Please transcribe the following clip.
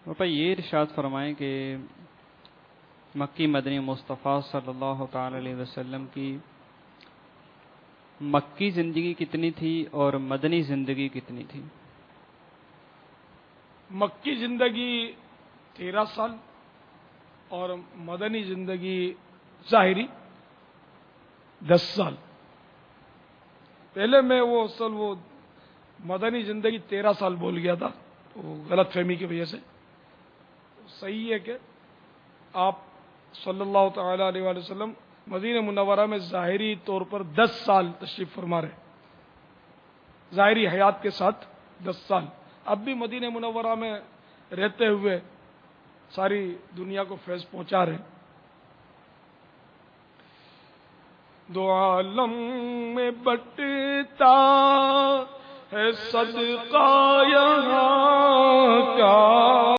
پاپا یہ ارشاد فرمائیں کہ مکی مدنی مصطفیٰ صلی اللہ تعالی علیہ وسلم کی مکی زندگی کتنی تھی اور مدنی زندگی کتنی تھی؟ مکی زندگی 13 سال اور مدنی زندگی ظاہری 10 سال. پہلے میں وہ مدنی زندگی 13 سال بول گیا تھا، وہ غلط فہمی کی وجہ سے. صحیح ہے کہ آپ صلی اللہ تعالی علیہ وآلہ وسلم مدینہ منورہ میں ظاہری طور پر 10 سال تشریف فرما رہے، ظاہری حیات کے ساتھ 10 سال. اب بھی مدینہ منورہ میں رہتے ہوئے ساری دنیا کو فیض پہنچا رہے. دو عالم میں بٹتا ہے صدقہ یہاں